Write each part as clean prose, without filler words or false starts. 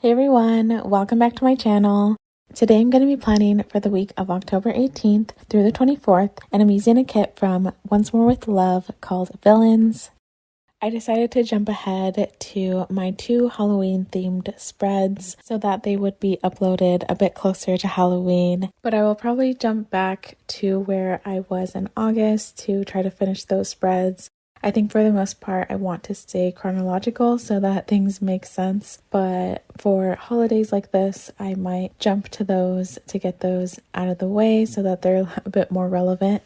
Hey everyone, welcome back to my channel. Today I'm going to be planning for the week of October 18th through the 24th, and I'm using a kit from Once More with Love called Villians. I decided to jump ahead to my two Halloween themed spreads so that they would be uploaded a bit closer to Halloween, but I will probably jump back to where I was in August to try to finish those spreads. I think for the most part, I want to stay chronological so that things make sense. But for holidays like this, I might jump to those to get those out of the way so that they're a bit more relevant.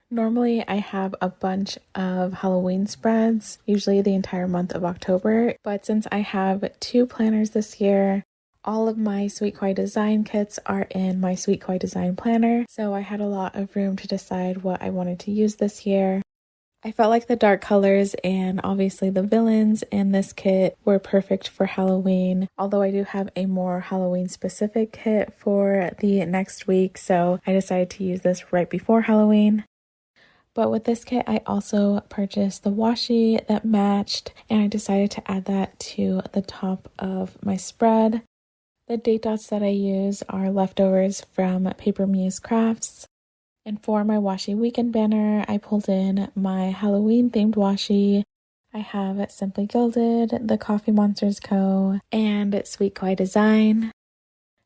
Normally, I have a bunch of Halloween spreads, usually the entire month of October. But since I have two planners this year, all of my Sweet Kawaii Design kits are in my Sweet Kawaii Design planner. So I had a lot of room to decide what I wanted to use this year. I felt like the dark colors and obviously the villains in this kit were perfect for Halloween, although I do have a more Halloween specific kit for the next week, so I decided to use this right before Halloween. But with this kit, I also purchased the washi that matched, and I decided to add that to the top of my spread. The date dots that I use are leftovers from Paper Muse Crafts. And for my washi weekend banner, I pulled in my Halloween themed washi. I have Simply Gilded, the Coffee Monsters Co., and Sweet Kawaii Design.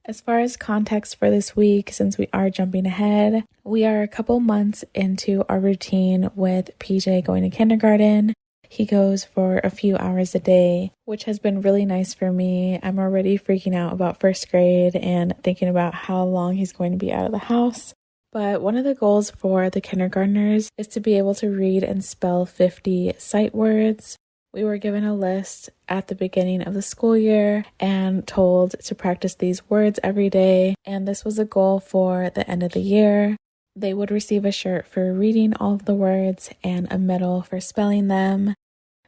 As far as context for this week, since we are jumping ahead, we are a couple months into our routine with PJ going to kindergarten. He goes for a few hours a day, which has been really nice for me. I'm already freaking out about first grade and thinking about how long he's going to be out of the house. But one of the goals for the kindergartners is to be able to read and spell 50 sight words. We were given a list at the beginning of the school year and told to practice these words every day, and this was a goal for the end of the year. They would receive a shirt for reading all of the words and a medal for spelling them.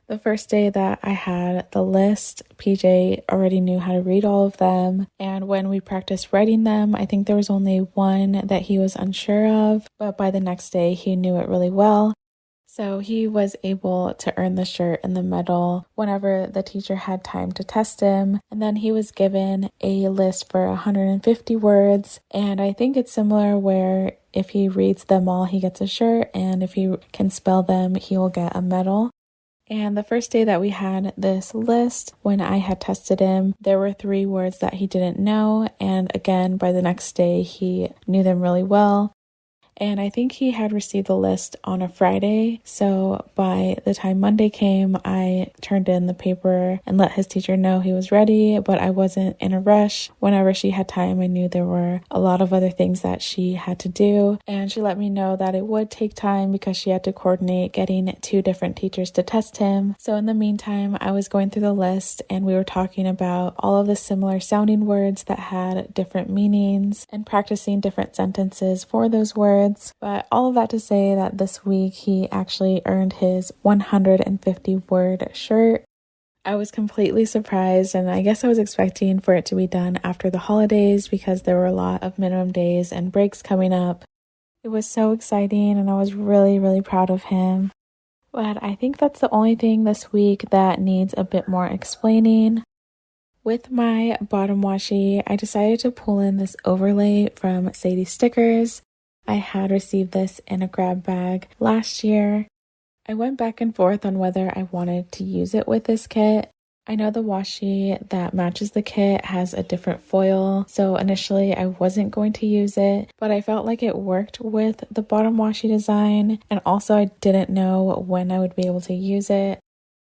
The first day that I had the list, PJ already knew how to read all of them, and when we practiced writing them, I think there was only one that he was unsure of, but by the next day he knew it really well. So he was able to earn the shirt and the medal whenever the teacher had time to test him. And then he was given a list for 150 words, and I think it's similar where if he reads them all, he gets a shirt, and if he can spell them, he will get a medal. And the first day that we had this list, when I had tested him, there were 3 words that he didn't know. And again, by the next day, he knew them really well. And I think he had received the list on a Friday. So by the time Monday came, I turned in the paper and let his teacher know he was ready, but I wasn't in a rush. Whenever she had time, I knew there were a lot of other things that she had to do. And she let me know that it would take time because she had to coordinate getting 2 different teachers to test him. So in the meantime, I was going through the list and we were talking about all of the similar sounding words that had different meanings and practicing different sentences for those words. But all of that to say that this week he actually earned his 150 word shirt. I was completely surprised, and I guess I was expecting for it to be done after the holidays because there were a lot of minimum days and breaks coming up. It was so exciting and I was really, really proud of him. But I think that's the only thing this week that needs a bit more explaining. With my bottom washi, I decided to pull in this overlay from Sadie Stickers. I had received this in a grab bag last year. I went back and forth on whether I wanted to use it with this kit. I know the washi that matches the kit has a different foil, so initially I wasn't going to use it, but I felt like it worked with the bottom washi design, and also I didn't know when I would be able to use it.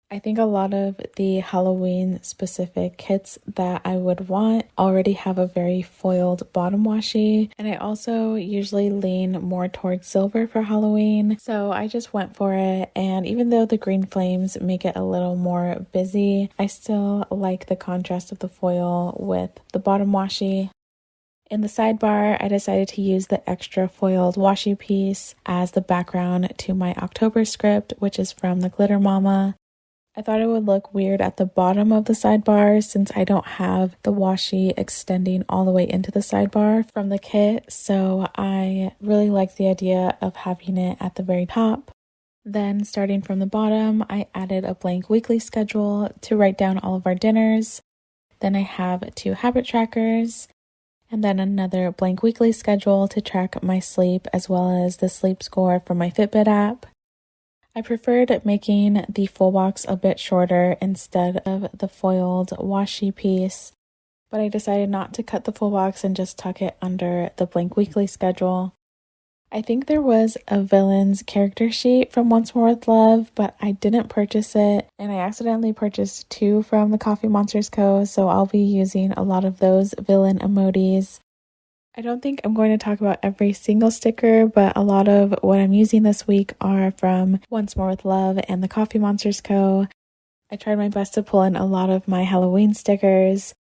I think a lot of the Halloween specific kits that I would want already have a very foiled bottom washi, and I also usually lean more towards silver for Halloween, so I just went for it. And even though the green flames make it a little more busy, I still like the contrast of the foil with the bottom washi. In the sidebar, I decided to use the extra foiled washi piece as the background to my October script, which is from the Glitter Mama. I thought it would look weird at the bottom of the sidebar since I don't have the washi extending all the way into the sidebar from the kit, so I really like the idea of having it at the very top. Then starting from the bottom, I added a blank weekly schedule to write down all of our dinners. Then I have 2 habit trackers, and then another blank weekly schedule to track my sleep as well as the sleep score from my Fitbit app. I preferred making the full box a bit shorter instead of the foiled washi piece, but I decided not to cut the full box and just tuck it under the blank weekly schedule. I think there was a Villians character sheet from Once More With Love, but I didn't purchase it, and I accidentally purchased 2 from the Coffee Monsters Co., so I'll be using a lot of those villain emojis. I don't think I'm going to talk about every single sticker, but a lot of what I'm using this week are from Once More With Love and the Coffee Monsters Co. I tried my best to pull in a lot of my Halloween stickers,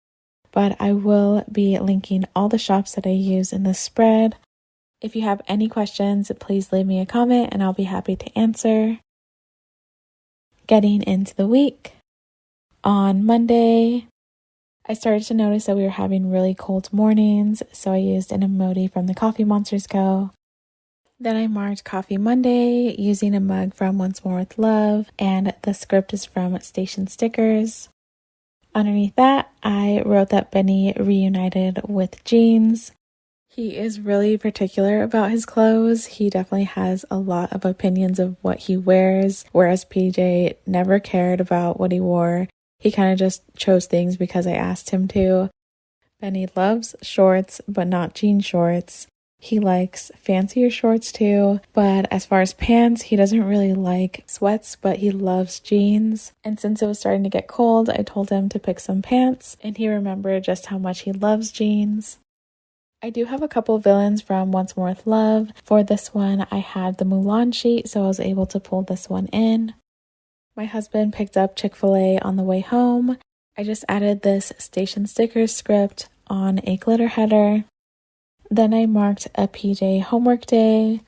but I will be linking all the shops that I use in this spread. If you have any questions, please leave me a comment and I'll be happy to answer. Getting into the week. On Monday, I started to notice that we were having really cold mornings, so I used an emoji from the Coffee Monsters Co. Then I marked Coffee Monday using a mug from Once More With Love, and the script is from Station Stickers. Underneath that, I wrote that Benny reunited with jeans. He is really particular about his clothes. He definitely has a lot of opinions of what he wears, whereas PJ never cared about what he wore. He kind of just chose things because I asked him to. Benny loves shorts, but not jean shorts. He likes fancier shorts too, but as far as pants, he doesn't really like sweats, but he loves jeans. And since it was starting to get cold, I told him to pick some pants, and he remembered just how much he loves jeans. I do have a couple villains from Once More With Love. For this one, I had the Mulan sheet, so I was able to pull this one in. My husband picked up Chick-fil-A on the way home. I just added this Station Stickers script on a glitter header. Then I marked a PJ homework day.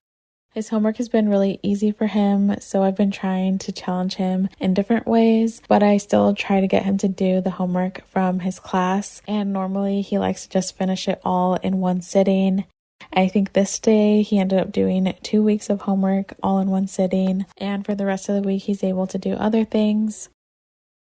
His homework has been really easy for him, so I've been trying to challenge him in different ways, but I still try to get him to do the homework from his class, and normally he likes to just finish it all in one sitting. I think this day he ended up doing 2 weeks of homework all in one sitting, and for the rest of the week he's able to do other things.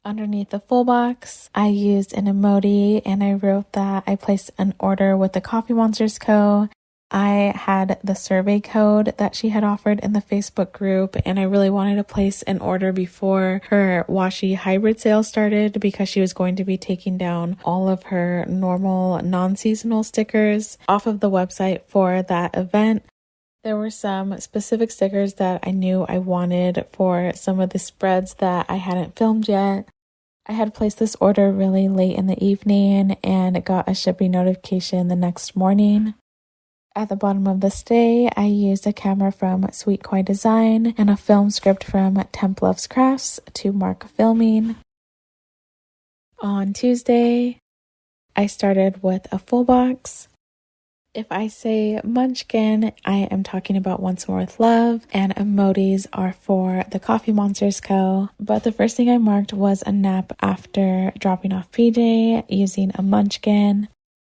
Underneath the full box, I used an emoji and I wrote that I placed an order with the Coffee Monsters Co. I had the survey code that she had offered in the Facebook group, and I really wanted to place an order before her washi hybrid sale started because she was going to be taking down all of her normal non-seasonal stickers off of the website for that event. There were some specific stickers that I knew I wanted for some of the spreads that I hadn't filmed yet. I had placed this order really late in the evening and got a shipping notification the next morning. At the bottom of this day, I used a camera from Sweet Koi Design and a film script from Temp Loves Crafts to mark filming. On Tuesday, I started with a full box. If I say Munchkin, I am talking about Once More With Love, and emojis are for the Coffee Monsters Co. But the first thing I marked was a nap after dropping off PJ using a Munchkin.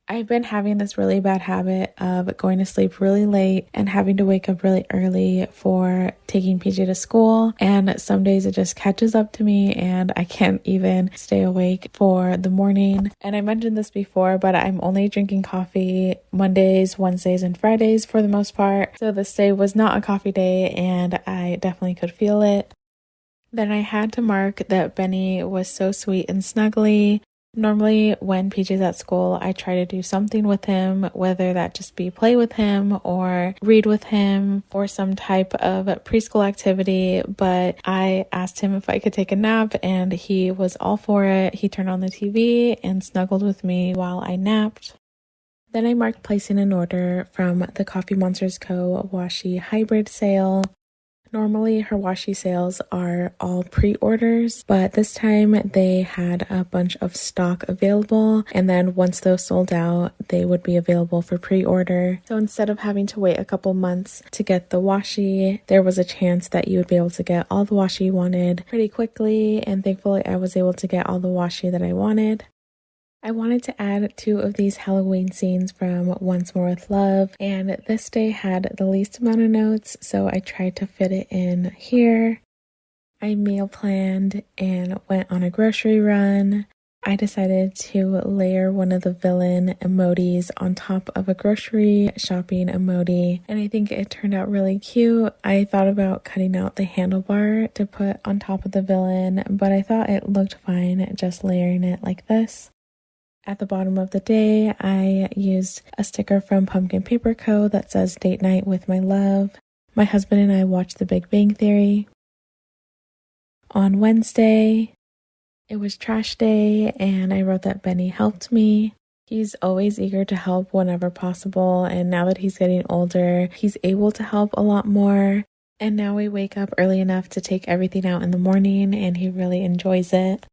I've been having this really bad habit of going to sleep really late and having to wake up really early for taking PJ to school, and some days it just catches up to me and I can't even stay awake for the morning. And I mentioned this before, but I'm only drinking coffee Mondays, Wednesdays, and Fridays for the most part, so this day was not a coffee day and I definitely could feel it. Then I had to mark that Benny was so sweet and snuggly. Normally, when PJ's at school, I try to do something with him, whether that just be play with him or read with him or some type of preschool activity, but I asked him if I could take a nap and he was all for it. He turned on the TV and snuggled with me while I napped. Then I marked placing an order from the Coffee Monsters Co. washi hybrid sale. Normally her washi sales are all pre-orders, but this time they had a bunch of stock available, and then once those sold out, they would be available for pre-order. So instead of having to wait a couple months to get the washi, there was a chance that you would be able to get all the washi you wanted pretty quickly, and thankfully I was able to get all the washi that I wanted. I wanted to add 2 of these Halloween scenes from Once More With Love, and this day had the least amount of notes, so I tried to fit it in here. I meal planned and went on a grocery run. I decided to layer one of the villain emojis on top of a grocery shopping emoji, and I think it turned out really cute. I thought about cutting out the handlebar to put on top of the villain, but I thought it looked fine just layering it like this. At the bottom of the day, I used a sticker from Pumpkin Paper Co. that says "Date Night with My Love." My husband and I watched The Big Bang Theory. On Wednesday, it was trash day, and I wrote that Benny helped me. He's always eager to help whenever possible, and now that he's getting older, he's able to help a lot more. And now we wake up early enough to take everything out in the morning, and he really enjoys it.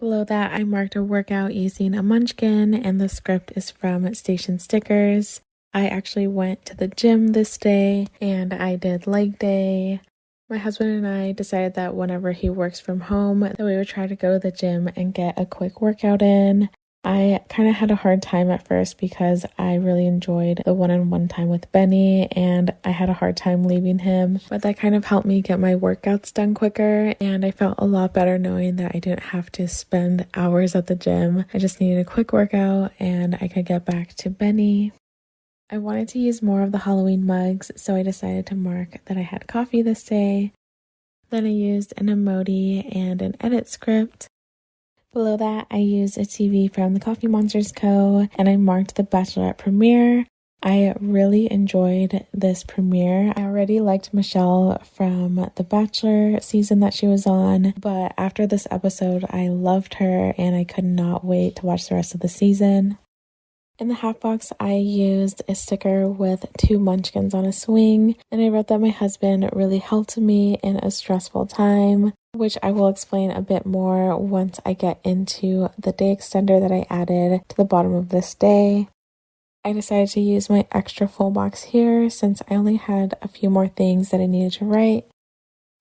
Below that, I marked a workout using a munchkin, and the script is from Station Stickers. I actually went to the gym this day, and I did leg day. My husband and I decided that whenever he works from home, that we would try to go to the gym and get a quick workout in. I kind of had a hard time at first because I really enjoyed the one-on-one time with Benny, and I had a hard time leaving him, but that kind of helped me get my workouts done quicker, and I felt a lot better knowing that I didn't have to spend hours at the gym. I just needed a quick workout and I could get back to Benny. I wanted to use more of the Halloween mugs, so I decided to mark that I had coffee this day. Then I used an emoji and an edit script. Below that, I used a TV from the Coffee Monsters Co. and I marked the Bachelorette premiere. I really enjoyed this premiere. I already liked Michelle from the Bachelor season that she was on, but after this episode, I loved her and I could not wait to watch the rest of the season. In the half box, I used a sticker with 2 munchkins on a swing, and I wrote that my husband really helped me in a stressful time, which I will explain a bit more once I get into the day extender that I added to the bottom of this day. I decided to use my extra full box here since I only had a few more things that I needed to write.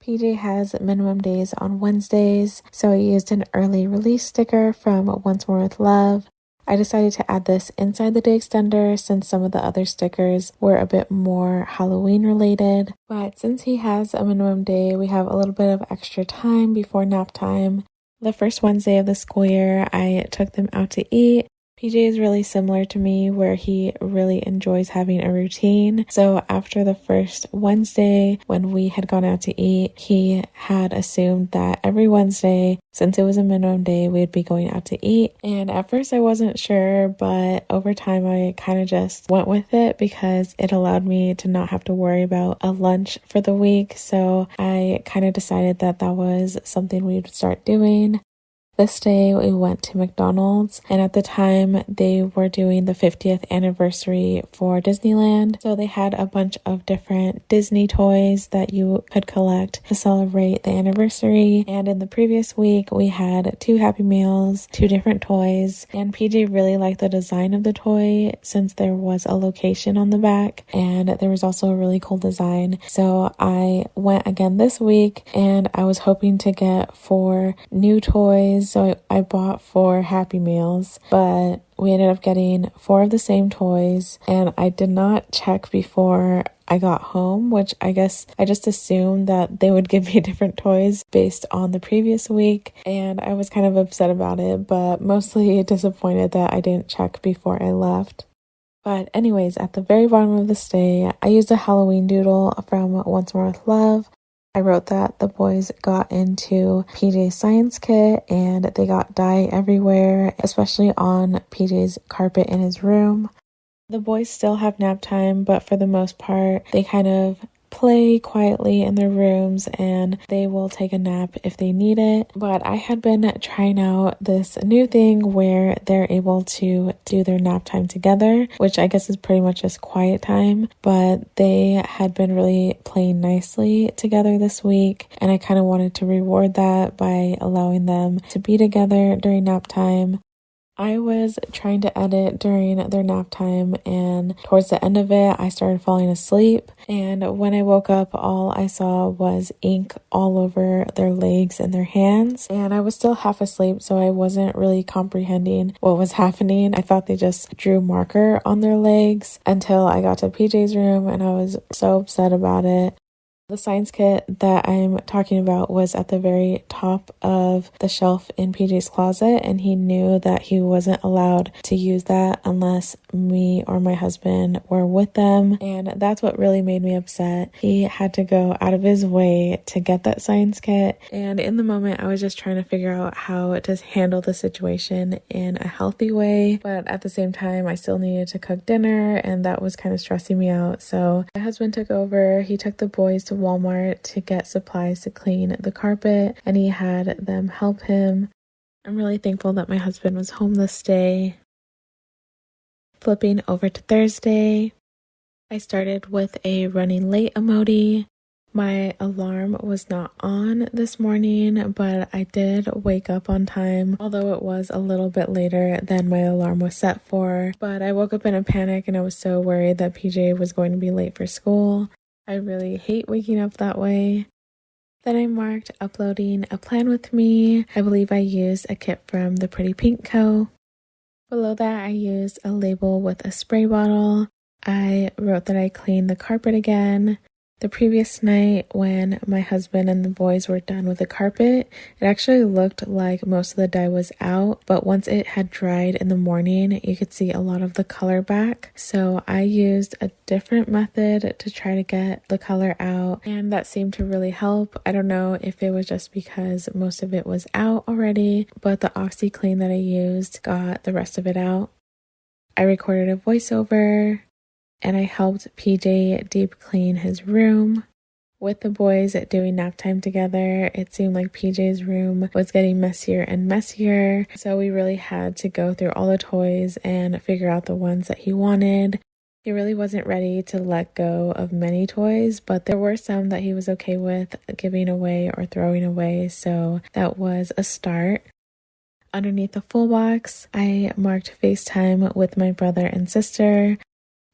PJ has minimum days on Wednesdays, so I used an early release sticker from Once More with Love. I decided to add this inside the day extender since some of the other stickers were a bit more Halloween related. But since he has a minimum day, we have a little bit of extra time before nap time. The first Wednesday of the school year, I took them out to eat. PJ is really similar to me where he really enjoys having a routine. So after the first Wednesday when we had gone out to eat, he had assumed that every Wednesday, since it was a minimum day, we'd be going out to eat. And at first I wasn't sure, but over time I kind of just went with it because it allowed me to not have to worry about a lunch for the week. So I kind of decided that that was something we would start doing. This day we went to McDonald's, and at the time they were doing the 50th anniversary for Disneyland. So they had a bunch of different Disney toys that you could collect to celebrate the anniversary. And in the previous week we had 2 Happy Meals, 2 different toys, and PJ really liked the design of the toy since there was a location on the back, and there was also a really cool design. So I went again this week, and I was hoping to get 4 new toys. So I bought 4 Happy Meals, but we ended up getting 4 of the same toys, and I did not check before I got home, which I guess I just assumed that they would give me different toys based on the previous week, and I was kind of upset about it, but mostly disappointed that I didn't check before I left. But anyways, at the very bottom of this day, I used a Halloween doodle from Once More With Love. I wrote that the boys got into PJ's science kit and they got dye everywhere, especially on PJ's carpet in his room. The boys still have nap time, but for the most part, they kind of play quietly in their rooms and they will take a nap if they need it. But I had been trying out this new thing where they're able to do their nap time together, which I guess is pretty much just quiet time, but they had been really playing nicely together this week, and I kind of wanted to reward that by allowing them to be together during nap time. I was trying to edit during their nap time, and towards the end of it, I started falling asleep. And when I woke up, all I saw was ink all over their legs and their hands. And I was still half asleep, so I wasn't really comprehending what was happening. I thought they just drew marker on their legs until I got to PJ's room, and I was so upset about it. The science kit that I'm talking about was at the very top of the shelf in PJ's closet, and he knew that he wasn't allowed to use that unless me or my husband were with them, and that's what really made me upset. He had to go out of his way to get that science kit, and in the moment I was just trying to figure out how to handle the situation in a healthy way, but at the same time I still needed to cook dinner, and that was kind of stressing me out. So my husband took over. He took the boys to Walmart to get supplies to clean the carpet, and he had them help him. I'm really thankful that my husband was home this day. Flipping over to Thursday, I started with a running late emoji. My alarm was not on this morning, but I did wake up on time, although it was a little bit later than my alarm was set for. But I woke up in a panic and I was so worried that PJ was going to be late for school. I really hate waking up that way. Then I marked uploading a plan with me. I believe I used a kit from the Pretty Pink Co. Below that, I used a label with a spray bottle. I wrote that I cleaned the carpet again. The previous night, when my husband and the boys were done with the carpet, it actually looked like most of the dye was out, but once it had dried in the morning, you could see a lot of the color back. So I used a different method to try to get the color out, and that seemed to really help. I don't know if it was just because most of it was out already, but the OxyClean that I used got the rest of it out. I recorded a voiceover, and I helped PJ deep clean his room. With the boys doing nap time together, it seemed like PJ's room was getting messier and messier, so we really had to go through all the toys and figure out the ones that he wanted. He really wasn't ready to let go of many toys, but there were some that he was okay with giving away or throwing away, so that was a start. Underneath the full box, I marked FaceTime with my brother and sister.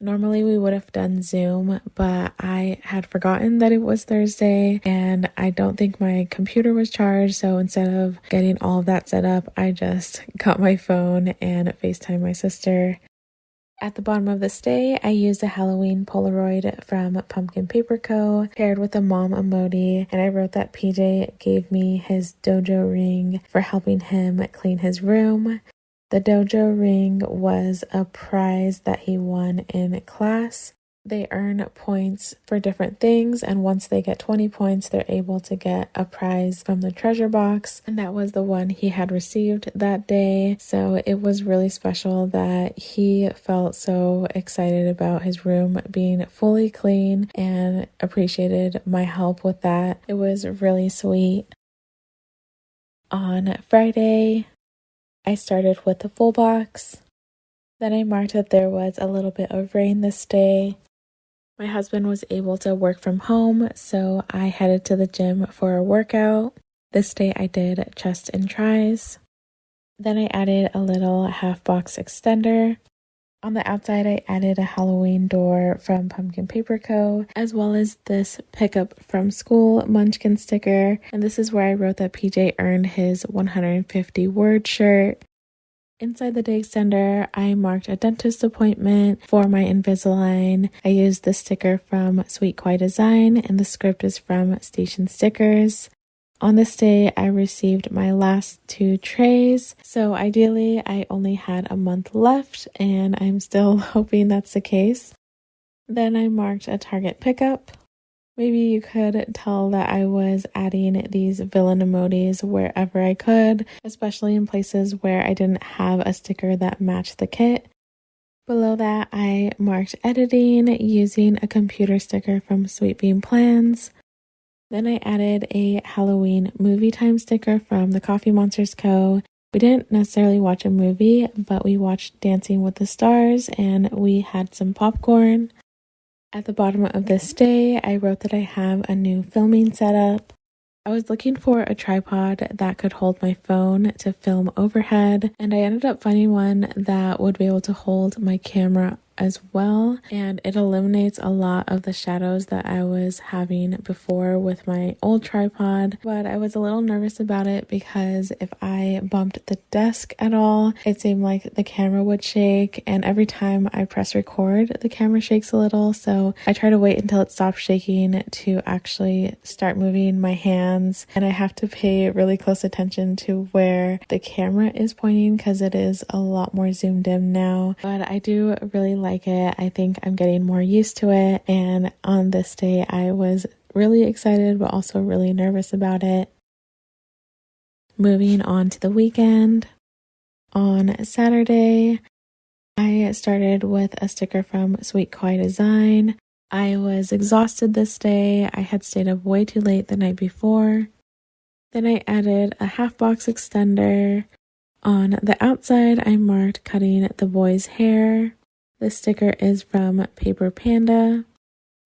Normally we would have done Zoom, but I had forgotten that it was Thursday and I don't think my computer was charged, so instead of getting all of that set up, I just got my phone and FaceTimed my sister. At the bottom of this day, I used a Halloween Polaroid from Pumpkin Paper Co. paired with a mom emoji, and I wrote that PJ gave me his dojo ring for helping him clean his room. The dojo ring was a prize that he won in class. They earn points for different things, and once they get 20 points, they're able to get a prize from the treasure box, and that was the one he had received that day. So it was really special that he felt so excited about his room being fully clean and appreciated my help with that. It was really sweet. On Friday, I started with the full box. Then I marked that there was a little bit of rain this day. My husband was able to work from home, so I headed to the gym for a workout. This day I did chest and tries. Then I added a little half box extender. On the outside, I added a Halloween door from Pumpkin Paper Co., as well as this pickup from school munchkin sticker. And this is where I wrote that PJ earned his 150 word shirt. Inside the day extender, I marked a dentist appointment for my Invisalign. I used the sticker from Sweet Quai Design, and the script is from Station Stickers. On this day, I received my last 2 trays, so ideally I only had a month left, and I'm still hoping that's the case. Then I marked a Target pickup. Maybe you could tell that I was adding these villain emojis wherever I could, especially in places where I didn't have a sticker that matched the kit. Below that, I marked editing using a computer sticker from Sweet Bean Plans. Then I added a Halloween movie time sticker from the Coffee Monsters Co. We didn't necessarily watch a movie, but we watched Dancing with the Stars and we had some popcorn. At the bottom of this day, I wrote that I have a new filming setup. I was looking for a tripod that could hold my phone to film overhead, and I ended up finding one that would be able to hold my camera as well, and it eliminates a lot of the shadows that I was having before with my old tripod. But I was a little nervous about it because if I bumped the desk at all, it seemed like the camera would shake, and every time I press record the camera shakes a little, so I try to wait until it stops shaking to actually start moving my hands. And I have to pay really close attention to where the camera is pointing because it is a lot more zoomed in now, but I do really like it. I think I'm getting more used to it, and on this day I was really excited but also really nervous about it. Moving on to the weekend. On Saturday, I started with a sticker from Sweet Kawaii Design. I was exhausted this day. I had stayed up way too late the night before. Then I added a half box extender. On the outside, I marked cutting the boy's hair. The sticker is from Paper Panda.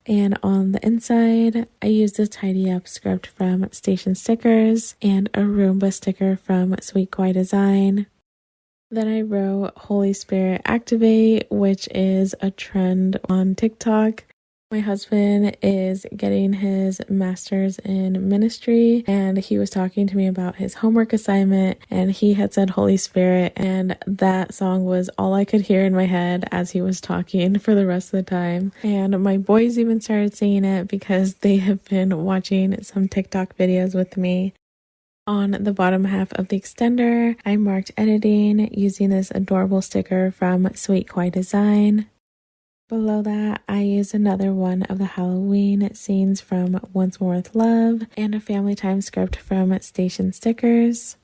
And on the inside, I used a tidy up script from Station Stickers and a Roomba sticker from Sweet Kawaii Design. Then I wrote Holy Spirit Activate, which is a trend on TikTok. My husband is getting his master's in ministry, and he was talking to me about his homework assignment, and he had said Holy Spirit, and that song was all I could hear in my head as he was talking for the rest of the time. And my boys even started singing it because they have been watching some TikTok videos with me. On the bottom half of the extender, I marked editing using this adorable sticker from Sweet Kawaii Design. Below that, I used another one of the Halloween scenes from Once More with Love and a family time script from Station Stickers.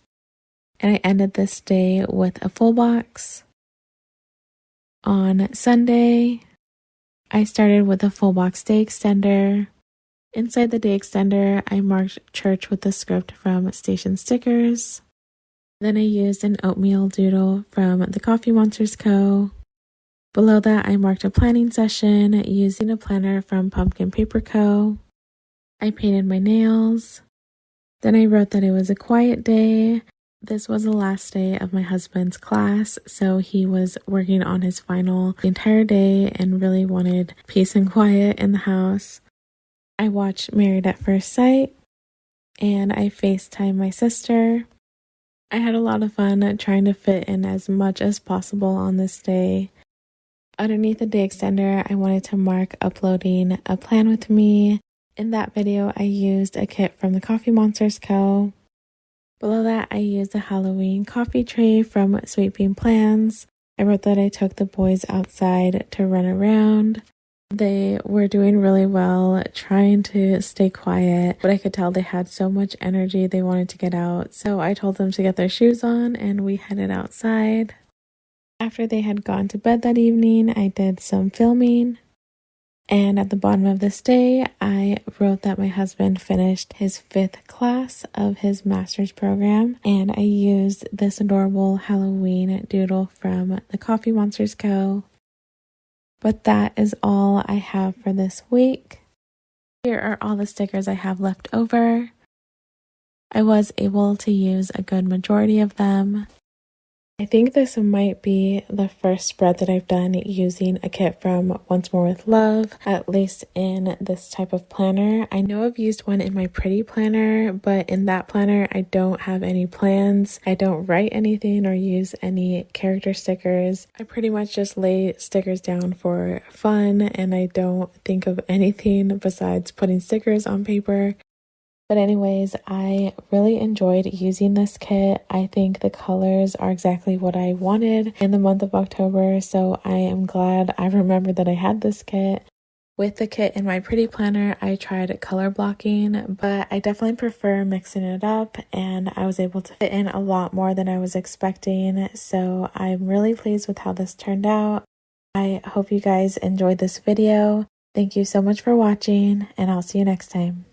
And I ended this day with a full box. On Sunday, I started with a full box day extender. Inside the day extender, I marked church with the script from Station Stickers. Then I used an oatmeal doodle from the Coffee Monsters Co. Below that, I marked a planning session using a planner from Pumpkin Paper Co. I painted my nails. Then I wrote that it was a quiet day. This was the last day of my husband's class, so he was working on his final the entire day and really wanted peace and quiet in the house. I watched Married at First Sight, and I FaceTimed my sister. I had a lot of fun trying to fit in as much as possible on this day. Underneath the day extender, I wanted to mark uploading a plan with me. In that video, I used a kit from the Coffee Monsters Co. Below that, I used a Halloween coffee tray from Sweet Bean Plans. I wrote that I took the boys outside to run around. They were doing really well, trying to stay quiet, but I could tell they had so much energy they wanted to get out. So I told them to get their shoes on and we headed outside. After they had gone to bed that evening, I did some filming. And at the bottom of this day, I wrote that my husband finished his 5th class of his master's program. And I used this adorable Halloween doodle from the Coffee Monsters Co. But that is all I have for this week. Here are all the stickers I have left over. I was able to use a good majority of them. I think this might be the first spread that I've done using a kit from Once More with Love, at least in this type of planner. I know I've used one in my pretty planner, but in that planner I don't have any plans. I don't write anything or use any character stickers. I pretty much just lay stickers down for fun, and I don't think of anything besides putting stickers on paper. But anyways, I really enjoyed using this kit. I think the colors are exactly what I wanted in the month of October, so I am glad I remembered that I had this kit. With the kit in my pretty planner, I tried color blocking, but I definitely prefer mixing it up, and I was able to fit in a lot more than I was expecting, so I'm really pleased with how this turned out. I hope you guys enjoyed this video. Thank you so much for watching, and I'll see you next time.